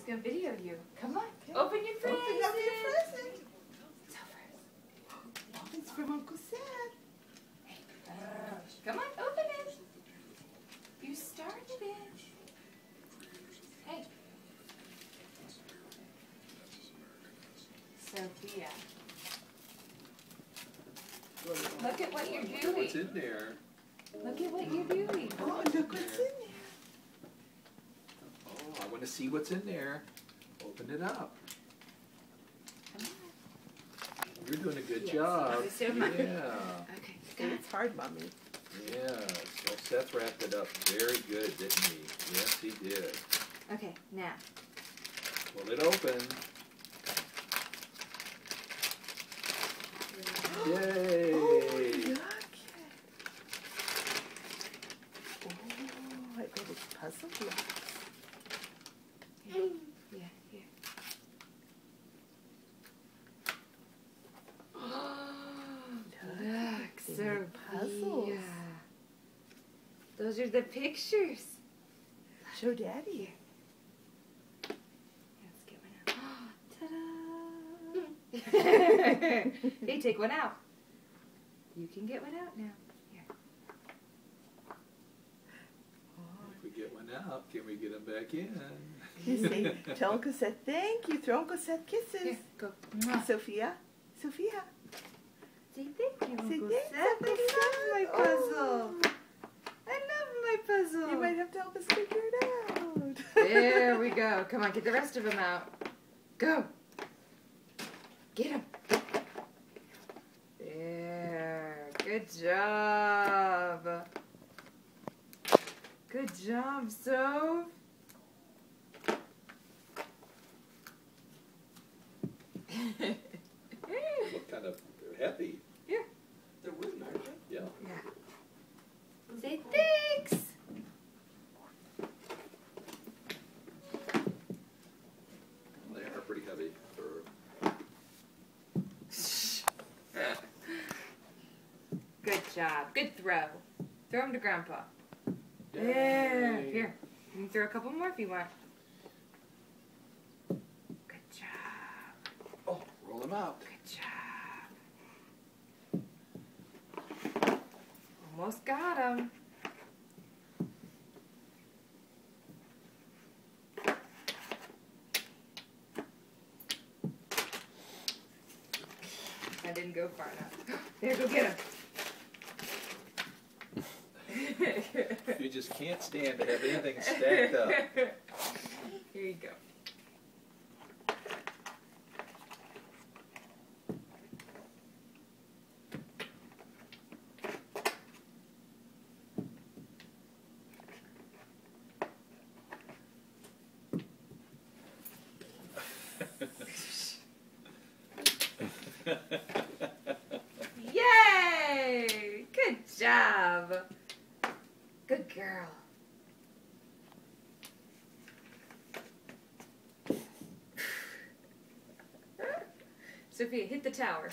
gonna video you. Come on, Okay. open your present. Open up your present. It's over. Oh, it's from Uncle Seth. Come on, open it. You started it. Hey. Sophia. Look at what you're doing. What's in there? Look at what you're doing. Oh, look what's in there. Oh, I want to see what's in there. Open it up. Come You're doing a good Yes, job. so am I. Yeah. on. Okay, Oh, it's hard, Mommy. Yeah. So Seth wrapped it up very good, didn't he? Yes, he did. Okay, now. Pull it open. Yay! Oh, look. Oh, I bet it's puzzle blocks. Yeah, here. Look, they Sophia. make puzzles. Those are the pictures. Show Daddy. Let's get one out. Ta-da! Hey, take one out. You can get one out now. Here. If we get one out, can we get him back in? You say, tell Uncle Seth thank you. Throw Uncle Seth kisses. Here, go. Sophia. Sophia. Say thank you, Say Uncle thanks, Seth. Uncle I love Seth. my puzzle. I love my puzzle. You might have to help us figure it out. There we go. Come on, get the rest of them out. Go. Get them. There. Good job. Good job, Soph. Look kind of heavy. Here. They're wooden, aren't they? Yeah. Yeah. Say thanks. They are pretty heavy. Good job. Good throw. Throw them to Grandpa. Yay. There. Here. You can throw a couple more if you want. Good job. Oh, roll them out. Good job. Almost got him. I didn't go far enough. There, go get him. You just can't stand to have anything stacked up. Here you go. Yay! Good job. Good girl. Sophia, hit the tower.